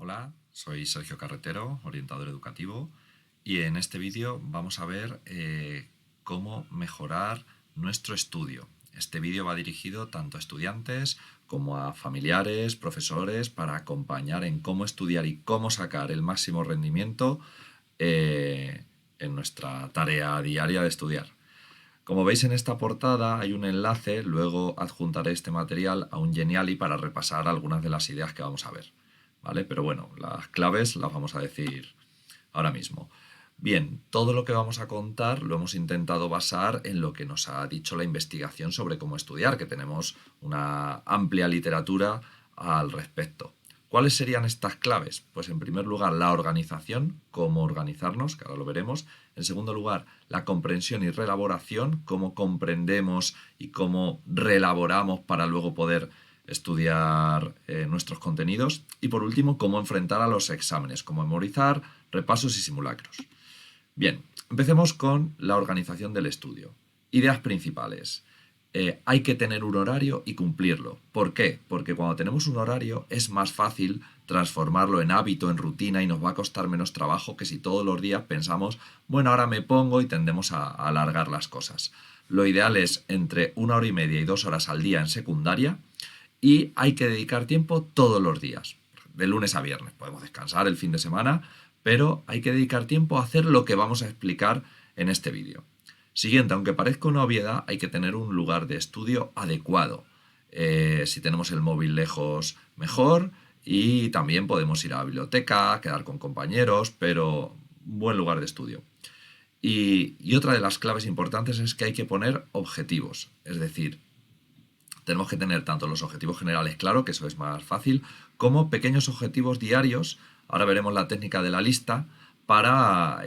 Hola, soy Sergio Carretero, orientador educativo, y en este vídeo vamos a ver cómo mejorar nuestro estudio. Este vídeo va dirigido tanto a estudiantes como a familiares, profesores, para acompañar en cómo estudiar y cómo sacar el máximo rendimiento en nuestra tarea diaria de estudiar. Como veis en esta portada hay un enlace, luego adjuntaré este material a un Geniali para repasar algunas de las ideas que vamos a ver, ¿vale? Pero bueno, las claves las vamos a decir ahora mismo. Bien, todo lo que vamos a contar lo hemos intentado basar en lo que nos ha dicho la investigación sobre cómo estudiar, que tenemos una amplia literatura al respecto. ¿Cuáles serían estas claves? Pues en primer lugar la organización, cómo organizarnos, que ahora lo veremos. En segundo lugar, la comprensión y reelaboración, cómo comprendemos y cómo reelaboramos para luego poder estudiar nuestros contenidos. Y por último, cómo enfrentar a los exámenes, cómo memorizar, repasos y simulacros. Bien, empecemos con la organización del estudio. Ideas principales. Hay que tener un horario y cumplirlo. ¿Por qué? Porque cuando tenemos un horario es más fácil transformarlo en hábito, en rutina, y nos va a costar menos trabajo que si todos los días pensamos, bueno, ahora me pongo, y tendemos a alargar las cosas. Lo ideal es entre 1 hora y media y 2 horas al día en secundaria, y hay que dedicar tiempo todos los días, de lunes a viernes. Podemos descansar el fin de semana, pero hay que dedicar tiempo a hacer lo que vamos a explicar en este vídeo. Siguiente, aunque parezca una obviedad, hay que tener un lugar de estudio adecuado. Si tenemos el móvil lejos, mejor, y también podemos ir a la biblioteca, quedar con compañeros, pero un buen lugar de estudio. Y otra de las claves importantes es que hay que poner objetivos, es decir, tenemos que tener tanto los objetivos generales, claro, que eso es más fácil, como pequeños objetivos diarios. Ahora veremos la técnica de la lista para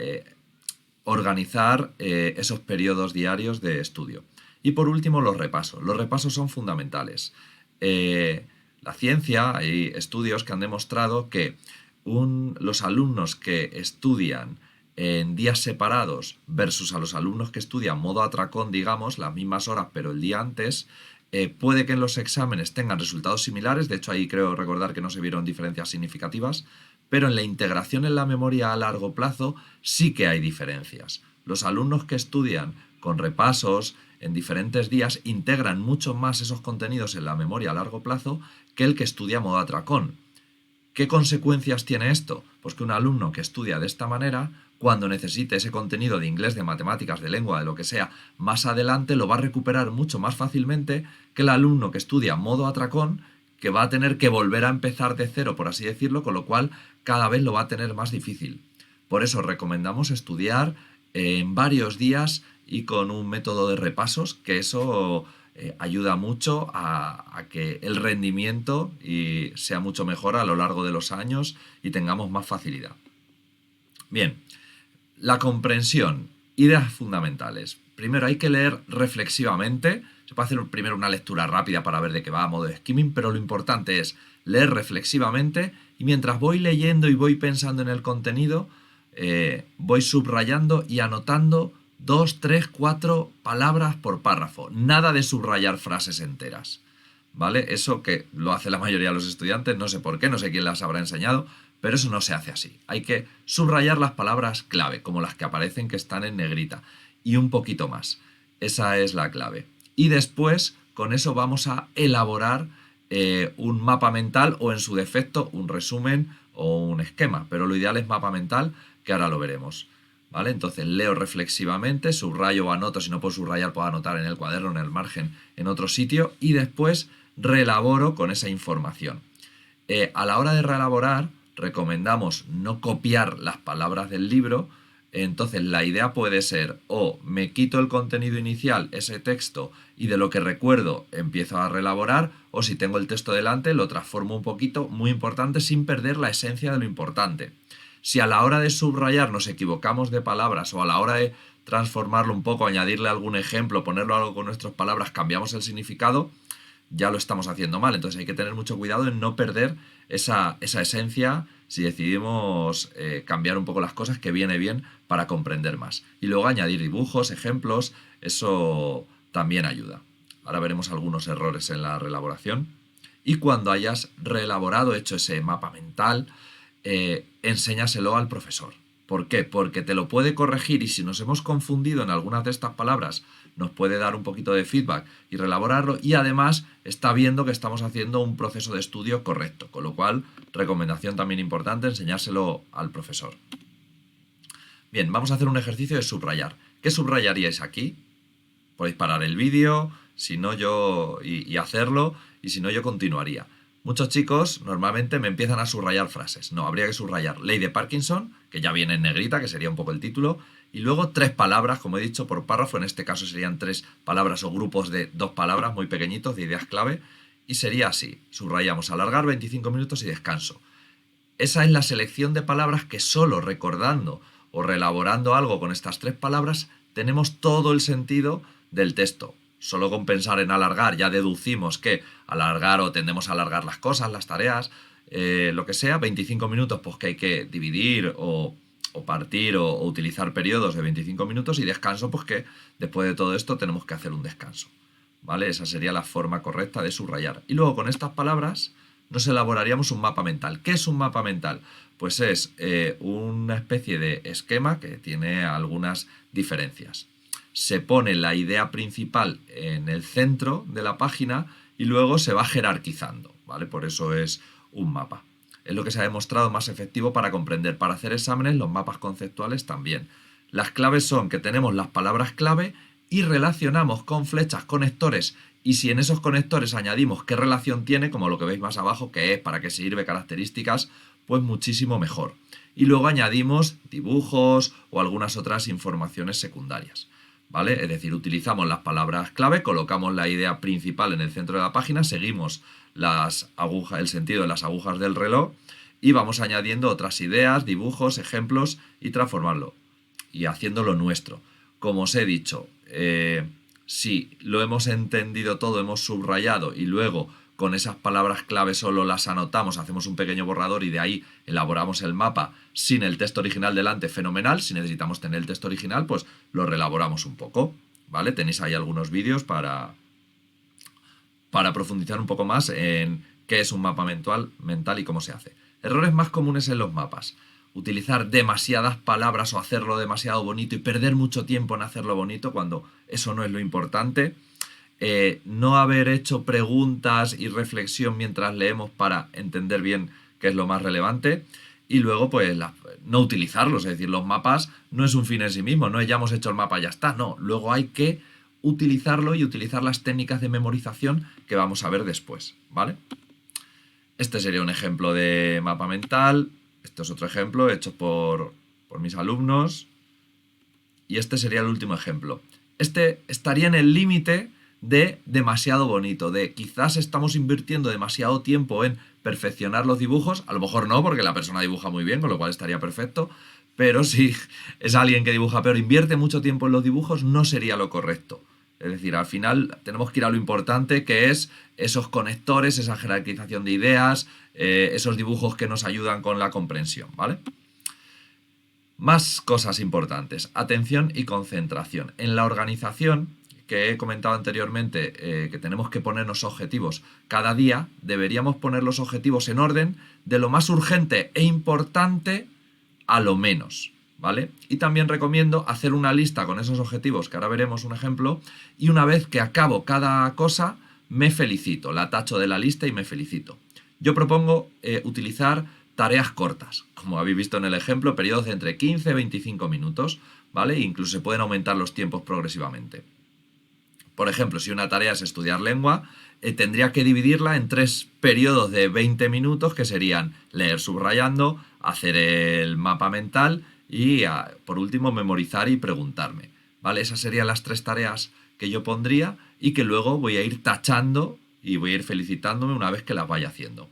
organizar esos periodos diarios de estudio. Y por último, los repasos. Los repasos son fundamentales. La ciencia, hay estudios que han demostrado que los alumnos que estudian en días separados versus a los alumnos que estudian modo atracón, digamos, las mismas horas pero el día antes, puede que en los exámenes tengan resultados similares. De hecho, ahí creo recordar que no se vieron diferencias significativas, pero en la integración en la memoria a largo plazo sí que hay diferencias. Los alumnos que estudian con repasos en diferentes días integran mucho más esos contenidos en la memoria a largo plazo que el que estudia modo atracón. ¿Qué consecuencias tiene esto? Pues que un alumno que estudia de esta manera, cuando necesite ese contenido de inglés, de matemáticas, de lengua, de lo que sea, más adelante lo va a recuperar mucho más fácilmente que el alumno que estudia modo atracón, que va a tener que volver a empezar de cero, por así decirlo, con lo cual cada vez lo va a tener más difícil. Por eso recomendamos estudiar en varios días y con un método de repasos, que eso ayuda mucho a que el rendimiento sea mucho mejor a lo largo de los años y tengamos más facilidad. Bien, la comprensión, ideas fundamentales. Primero hay que leer reflexivamente. Se puede hacer primero una lectura rápida para ver de qué va a modo de skimming, pero lo importante es leer reflexivamente, y mientras voy leyendo y voy pensando en el contenido, voy subrayando y anotando 2, 3, 4 palabras por párrafo. Nada de subrayar frases enteras, ¿vale? Eso que lo hace la mayoría de los estudiantes, no sé por qué, no sé quién las habrá enseñado, pero eso no se hace así. Hay que subrayar las palabras clave, como las que aparecen que están en negrita, y un poquito más. Esa es la clave. Y después, con eso vamos a elaborar un mapa mental, o en su defecto un resumen o un esquema, pero lo ideal es mapa mental, que ahora lo veremos, ¿vale? Entonces leo reflexivamente, subrayo o anoto, si no puedo subrayar puedo anotar en el cuaderno, en el margen, en otro sitio, y después reelaboro con esa información. A la hora de reelaborar recomendamos no copiar las palabras del libro. Entonces la idea puede ser, o me quito el contenido inicial, ese texto, y de lo que recuerdo empiezo a reelaborar, o si tengo el texto delante lo transformo un poquito, muy importante, sin perder la esencia de lo importante. Si a la hora de subrayar nos equivocamos de palabras, o a la hora de transformarlo un poco, añadirle algún ejemplo, ponerlo algo con nuestras palabras, cambiamos el significado, ya lo estamos haciendo mal. Entonces hay que tener mucho cuidado en no perder esa esencia si decidimos cambiar un poco las cosas, que viene bien para comprender más. Y luego añadir dibujos, ejemplos, eso también ayuda. Ahora veremos algunos errores en la reelaboración. Y cuando hayas reelaborado, hecho ese mapa mental, enséñaselo al profesor. ¿Por qué? Porque te lo puede corregir y si nos hemos confundido en algunas de estas palabras, nos puede dar un poquito de feedback y reelaborarlo y además está viendo que estamos haciendo un proceso de estudio correcto. Con lo cual, recomendación también importante, enseñárselo al profesor. Bien, vamos a hacer un ejercicio de subrayar. ¿Qué subrayaríais aquí? Podéis parar el vídeo, si no yo y hacerlo, y si no yo continuaría. Muchos chicos normalmente me empiezan a subrayar frases. No, habría que subrayar ley de Parkinson, que ya viene en negrita, que sería un poco el título, y luego 3 palabras, como he dicho, por párrafo. En este caso serían 3 palabras o grupos de 2 palabras muy pequeñitos de ideas clave. Y sería así. Subrayamos alargar 25 minutos y descanso. Esa es la selección de palabras que solo recordando o reelaborando algo con estas 3 palabras tenemos todo el sentido del texto. Solo con pensar en alargar ya deducimos que alargar o tendemos a alargar las cosas, las tareas, lo que sea, 25 minutos pues que hay que dividir o partir o utilizar periodos de 25 minutos y descanso pues que después de todo esto tenemos que hacer un descanso. ¿Vale? Esa sería la forma correcta de subrayar. Y luego con estas palabras nos elaboraríamos un mapa mental. ¿Qué es un mapa mental? Pues es una especie de esquema que tiene algunas diferencias. Se pone la idea principal en el centro de la página y luego se va jerarquizando, ¿vale? Por eso es un mapa. Es lo que se ha demostrado más efectivo para comprender. Para hacer exámenes, los mapas conceptuales también. Las claves son que tenemos las palabras clave y relacionamos con flechas, conectores, y si en esos conectores añadimos qué relación tiene, como lo que veis más abajo, qué es, para qué sirve, características, pues muchísimo mejor. Y luego añadimos dibujos o algunas otras informaciones secundarias, ¿vale? Es decir, utilizamos las palabras clave, colocamos la idea principal en el centro de la página, seguimos el sentido de las agujas del reloj y vamos añadiendo otras ideas, dibujos, ejemplos y transformarlo y haciéndolo nuestro. Como os he dicho, si lo hemos entendido todo, hemos subrayado y luego con esas palabras clave solo las anotamos, hacemos un pequeño borrador y de ahí elaboramos el mapa sin el texto original delante, fenomenal. Si necesitamos tener el texto original, pues lo reelaboramos un poco, ¿vale? Tenéis ahí algunos vídeos para profundizar un poco más en qué es un mapa mental y cómo se hace. Errores más comunes en los mapas. Utilizar demasiadas palabras o hacerlo demasiado bonito y perder mucho tiempo en hacerlo bonito cuando eso no es lo importante. No haber hecho preguntas y reflexión mientras leemos para entender bien qué es lo más relevante. Y luego, pues, no utilizarlos. Es decir, los mapas no es un fin en sí mismo. No es ya hemos hecho el mapa, ya está. No, luego hay que utilizarlo y utilizar las técnicas de memorización que vamos a ver después, ¿vale? Este sería un ejemplo de mapa mental. Este es otro ejemplo hecho por mis alumnos. Y este sería el último ejemplo. Este estaría en el límite de demasiado bonito, de quizás estamos invirtiendo demasiado tiempo en perfeccionar los dibujos, a lo mejor no, porque la persona dibuja muy bien, con lo cual estaría perfecto, pero si es alguien que dibuja peor, invierte mucho tiempo en los dibujos, no sería lo correcto. Es decir, al final tenemos que ir a lo importante, que es esos conectores, esa jerarquización de ideas, esos dibujos que nos ayudan con la comprensión, ¿vale? Más cosas importantes. Atención y concentración. En la organización, que he comentado anteriormente, que tenemos que ponernos objetivos cada día, deberíamos poner los objetivos en orden de lo más urgente e importante a lo menos, ¿vale? Y también recomiendo hacer una lista con esos objetivos, que ahora veremos un ejemplo, y una vez que acabo cada cosa, me felicito, la tacho de la lista y me felicito. Yo propongo utilizar tareas cortas, como habéis visto en el ejemplo, periodos de entre 15 y 25 minutos, ¿vale? Incluso se pueden aumentar los tiempos progresivamente. Por ejemplo, si una tarea es estudiar lengua, tendría que dividirla en 3 periodos de 20 minutos, que serían leer subrayando, hacer el mapa mental y, por último, memorizar y preguntarme, ¿vale? Esas serían las 3 tareas que yo pondría y que luego voy a ir tachando y voy a ir felicitándome una vez que las vaya haciendo.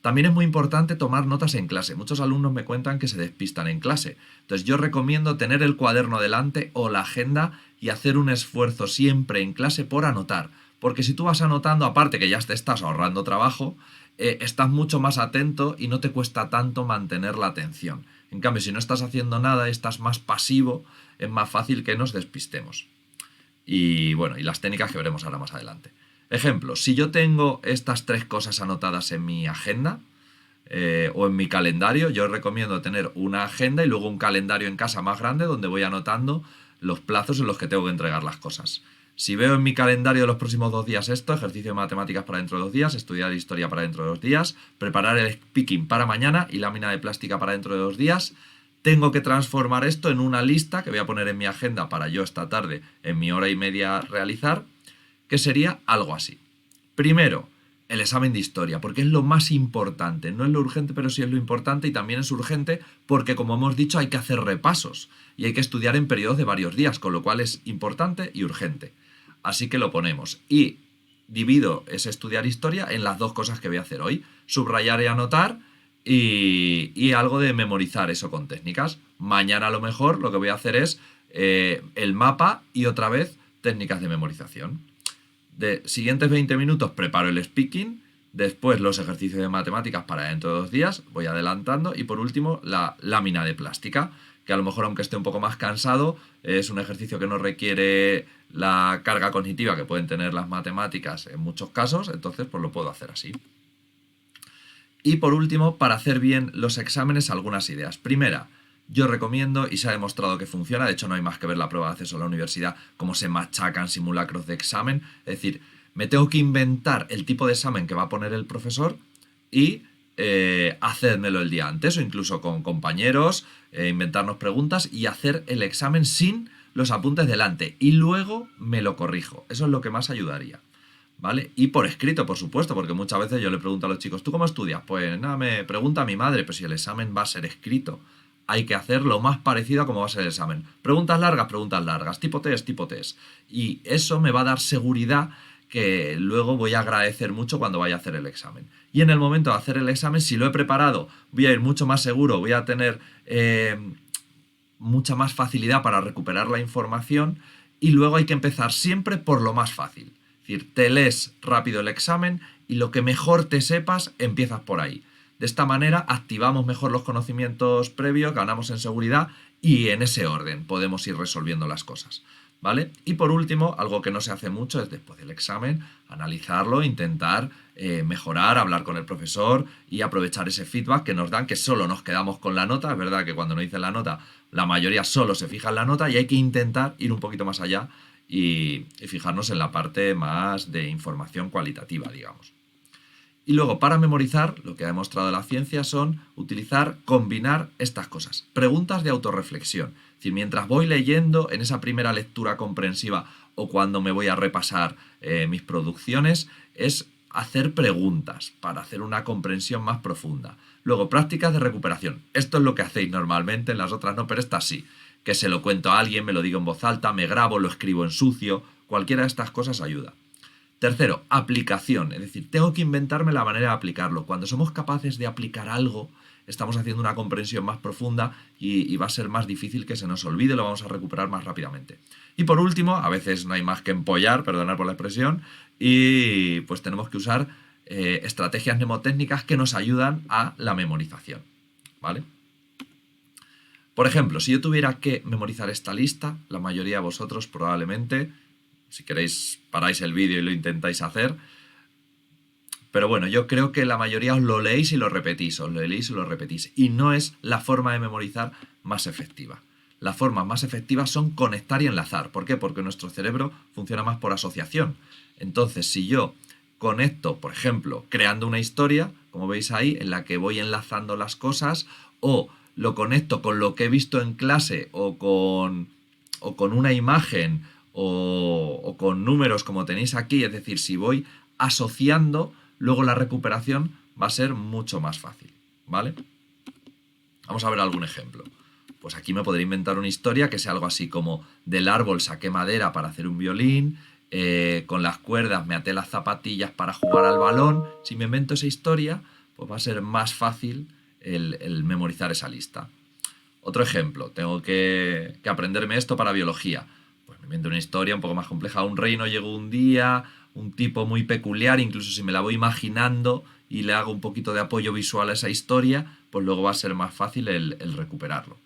También es muy importante tomar notas en clase. Muchos alumnos me cuentan que se despistan en clase. Entonces yo recomiendo tener el cuaderno delante o la agenda y hacer un esfuerzo siempre en clase por anotar. Porque si tú vas anotando, aparte que ya te estás ahorrando trabajo, estás mucho más atento y no te cuesta tanto mantener la atención. En cambio, si no estás haciendo nada, estás más pasivo, es más fácil que nos despistemos. Y bueno, y las técnicas que veremos ahora más adelante. Ejemplo, si yo tengo estas 3 cosas anotadas en mi agenda, o en mi calendario. Yo recomiendo tener una agenda y luego un calendario en casa más grande donde voy anotando los plazos en los que tengo que entregar las cosas. Si veo en mi calendario de los próximos 2 días esto, ejercicio de matemáticas para dentro de 2 días, estudiar historia para dentro de 2 días, preparar el speaking para mañana y lámina de plástica para dentro de 2 días, tengo que transformar esto en una lista que voy a poner en mi agenda para yo esta tarde, en mi hora y media, realizar, que sería algo así. Primero, el examen de historia, porque es lo más importante. No es lo urgente, pero sí es lo importante, y también es urgente porque, como hemos dicho, hay que hacer repasos y hay que estudiar en periodos de varios días, con lo cual es importante y urgente. Así que lo ponemos. Y divido ese estudiar historia en las 2 cosas que voy a hacer hoy. Subrayar y anotar y algo de memorizar eso con técnicas. Mañana a lo mejor lo que voy a hacer es el mapa y otra vez técnicas de memorización. De siguientes 20 minutos preparo el speaking, después los ejercicios de matemáticas para dentro de 2 días, voy adelantando, y por último la lámina de plástica, que a lo mejor, aunque esté un poco más cansado, es un ejercicio que no requiere la carga cognitiva que pueden tener las matemáticas en muchos casos, entonces pues lo puedo hacer así. Y por último, para hacer bien los exámenes, algunas ideas. Primera, yo recomiendo, y se ha demostrado que funciona, de hecho no hay más que ver la prueba de acceso a la universidad, cómo se machacan simulacros de examen, es decir, me tengo que inventar el tipo de examen que va a poner el profesor y hacérmelo el día antes, o incluso con compañeros, inventarnos preguntas y hacer el examen sin los apuntes delante, y luego me lo corrijo. Eso es lo que más ayudaría, ¿vale? Y por escrito, por supuesto, porque muchas veces yo le pregunto a los chicos, ¿tú cómo estudias? Pues nada, me pregunta a mi madre, pero si el examen va a ser escrito, hay que hacer lo más parecido a cómo va a ser el examen. Preguntas largas, tipo test, tipo test. Y eso me va a dar seguridad que luego voy a agradecer mucho cuando vaya a hacer el examen. Y en el momento de hacer el examen, si lo he preparado, voy a ir mucho más seguro, voy a tener mucha más facilidad para recuperar la información, y luego hay que empezar siempre por lo más fácil. Es decir, te lees rápido el examen y lo que mejor te sepas, empiezas por ahí. De esta manera activamos mejor los conocimientos previos, ganamos en seguridad y en ese orden podemos ir resolviendo las cosas, ¿vale? Y por último, algo que no se hace mucho es, después del examen, analizarlo, intentar mejorar, hablar con el profesor y aprovechar ese feedback que nos dan, que solo nos quedamos con la nota. Es verdad que cuando nos dicen la nota, la mayoría solo se fija en la nota, y hay que intentar ir un poquito más allá y fijarnos en la parte más de información cualitativa, digamos. Y luego, para memorizar, lo que ha demostrado la ciencia son combinar estas cosas. Preguntas de autorreflexión. Es decir, mientras voy leyendo, en esa primera lectura comprensiva o cuando me voy a repasar mis producciones, es hacer preguntas para hacer una comprensión más profunda. Luego, prácticas de recuperación. Esto es lo que hacéis normalmente, en las otras no, pero esta sí. Que se lo cuento a alguien, me lo digo en voz alta, me grabo, lo escribo en sucio. Cualquiera de estas cosas ayuda. Tercero, aplicación, es decir, tengo que inventarme la manera de aplicarlo. Cuando somos capaces de aplicar algo, estamos haciendo una comprensión más profunda y va a ser más difícil que se nos olvide, lo vamos a recuperar más rápidamente. Y por último, a veces no hay más que empollar, perdonad por la expresión, y pues tenemos que usar estrategias mnemotécnicas que nos ayudan a la memorización, ¿vale? Por ejemplo, si yo tuviera que memorizar esta lista, la mayoría de vosotros probablemente, si queréis, paráis el vídeo y lo intentáis hacer. Pero bueno, yo creo que la mayoría os lo leéis y lo repetís, os lo leéis y lo repetís. Y no es la forma de memorizar más efectiva. Las formas más efectivas son conectar y enlazar. ¿Por qué? Porque nuestro cerebro funciona más por asociación. Entonces, si yo conecto, por ejemplo, creando una historia, como veis ahí, en la que voy enlazando las cosas, o lo conecto con lo que he visto en clase, o con una imagen, o con números como tenéis aquí, es decir, si voy asociando, luego la recuperación va a ser mucho más fácil, ¿vale? Vamos a ver algún ejemplo. Pues aquí me podré inventar una historia que sea algo así como: del árbol saqué madera para hacer un violín, con las cuerdas me até las zapatillas para jugar al balón. Si me invento esa historia, pues va a ser más fácil el memorizar esa lista. Otro ejemplo, tengo que aprenderme esto para biología. Pues me invento una historia un poco más compleja. A un reino llegó un día, un tipo muy peculiar, incluso si me la voy imaginando y le hago un poquito de apoyo visual a esa historia, pues luego va a ser más fácil el recuperarlo.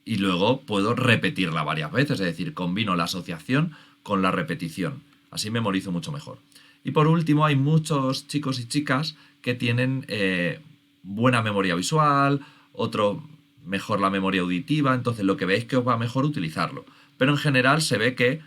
Y luego puedo repetirla varias veces, es decir, combino la asociación con la repetición. Así memorizo mucho mejor. Y por último, hay muchos chicos y chicas que tienen buena memoria visual, otro mejor la memoria auditiva, entonces lo que veis que os va mejor utilizarlo. Pero en general se ve que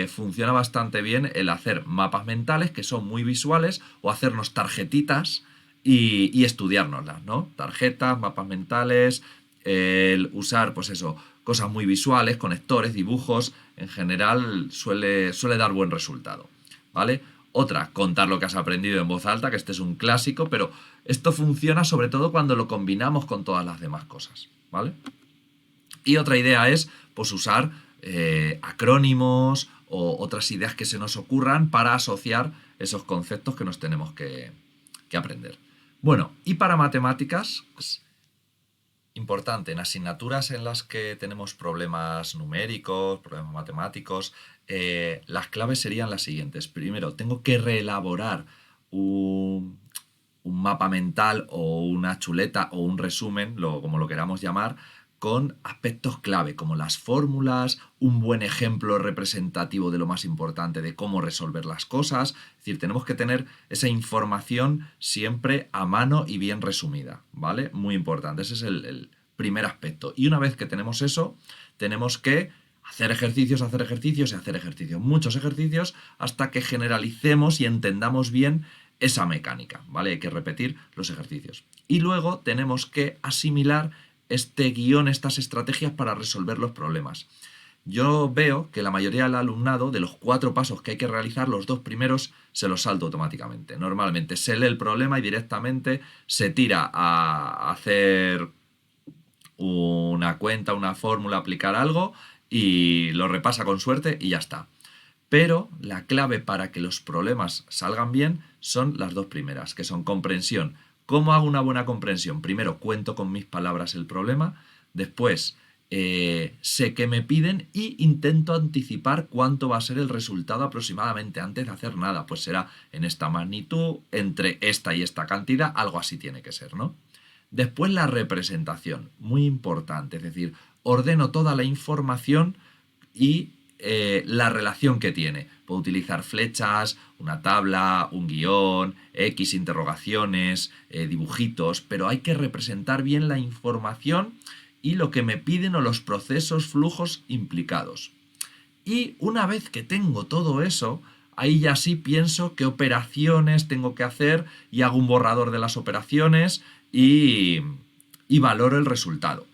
funciona bastante bien el hacer mapas mentales que son muy visuales o hacernos tarjetitas y estudiárnoslas, ¿no? Tarjetas, mapas mentales, el usar, pues eso, cosas muy visuales, conectores, dibujos, en general suele dar buen resultado, ¿vale? Otra, contar lo que has aprendido en voz alta, que este es un clásico, pero esto funciona sobre todo cuando lo combinamos con todas las demás cosas, ¿vale? Y otra idea es, pues, usar acrónimos o otras ideas que se nos ocurran para asociar esos conceptos que nos tenemos que aprender. Bueno, y para matemáticas, pues, importante, en asignaturas en las que tenemos problemas numéricos, problemas matemáticos, las claves serían las siguientes. Primero, tengo que reelaborar un mapa mental o una chuleta o un resumen, como lo queramos llamar, con aspectos clave, como las fórmulas, un buen ejemplo representativo de lo más importante, de cómo resolver las cosas. Es decir, tenemos que tener esa información siempre a mano y bien resumida, ¿vale? Muy importante, ese es el primer aspecto. Y una vez que tenemos eso, tenemos que hacer ejercicios y hacer ejercicios, muchos ejercicios, hasta que generalicemos y entendamos bien esa mecánica, ¿vale? Hay que repetir los ejercicios. Y luego tenemos que asimilar este guión, estas estrategias para resolver los problemas. Yo veo que la mayoría del alumnado, de los 4 pasos que hay que realizar, los 2 primeros se los salto automáticamente. Normalmente se lee el problema y directamente se tira a hacer una cuenta, una fórmula, aplicar algo y lo repasa con suerte y ya está. Pero la clave para que los problemas salgan bien son las 2 primeras, que son comprensión. ¿Cómo hago una buena comprensión? Primero cuento con mis palabras el problema, después sé qué me piden y intento anticipar cuánto va a ser el resultado aproximadamente antes de hacer nada. Pues será en esta magnitud, entre esta y esta cantidad, algo así tiene que ser, ¿no? Después la representación, muy importante, es decir, ordeno toda la información y la relación que tiene. Puedo utilizar flechas, una tabla, un guión, X interrogaciones, dibujitos, pero hay que representar bien la información y lo que me piden o los procesos, flujos implicados. Y una vez que tengo todo eso, ahí ya sí pienso qué operaciones tengo que hacer y hago un borrador de las operaciones y valoro el resultado.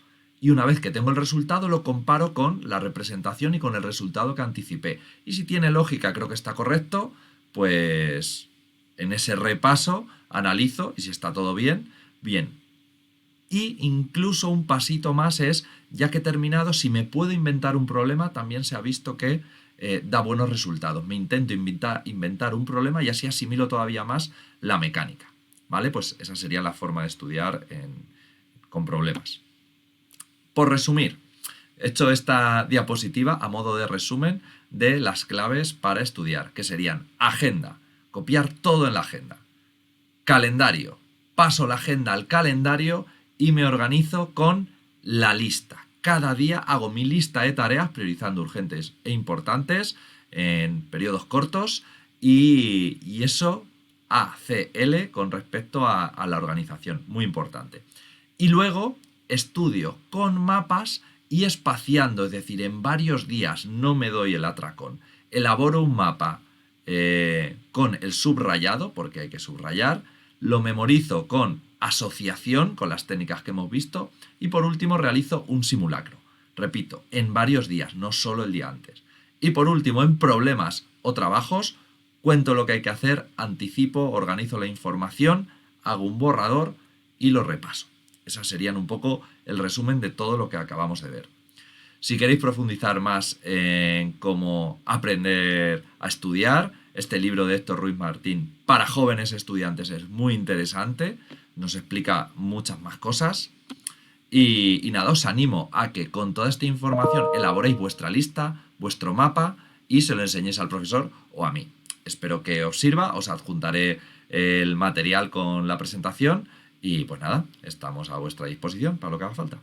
Y una vez que tengo el resultado lo comparo con la representación y con el resultado que anticipé. Y si tiene lógica, creo que está correcto, pues en ese repaso analizo y si está todo bien, bien. Y incluso un pasito más es, ya que he terminado, si me puedo inventar un problema, también se ha visto que da buenos resultados. Me intento inventar un problema y así asimilo todavía más la mecánica. ¿Vale? Pues esa sería la forma de estudiar con problemas. Por resumir, he hecho esta diapositiva a modo de resumen de las claves para estudiar, que serían agenda, copiar todo en la agenda, calendario, paso la agenda al calendario y me organizo con la lista. Cada día hago mi lista de tareas priorizando urgentes e importantes en periodos cortos y eso ACL con respecto a la organización, muy importante. Y luego estudio con mapas y espaciando, es decir, en varios días, no me doy el atracón. Elaboro un mapa con el subrayado, porque hay que subrayar, lo memorizo con asociación, con las técnicas que hemos visto, y por último realizo un simulacro. Repito, en varios días, no solo el día antes. Y por último, en problemas o trabajos, cuento lo que hay que hacer, anticipo, organizo la información, hago un borrador y lo repaso. Esas serían un poco el resumen de todo lo que acabamos de ver. Si queréis profundizar más en cómo aprender a estudiar, este libro de Héctor Ruiz Martín para jóvenes estudiantes es muy interesante, nos explica muchas más cosas. Y nada, os animo a que con toda esta información elaboréis vuestra lista, vuestro mapa y se lo enseñéis al profesor o a mí. Espero que os sirva, os adjuntaré el material con la presentación y pues nada, estamos a vuestra disposición para lo que haga falta.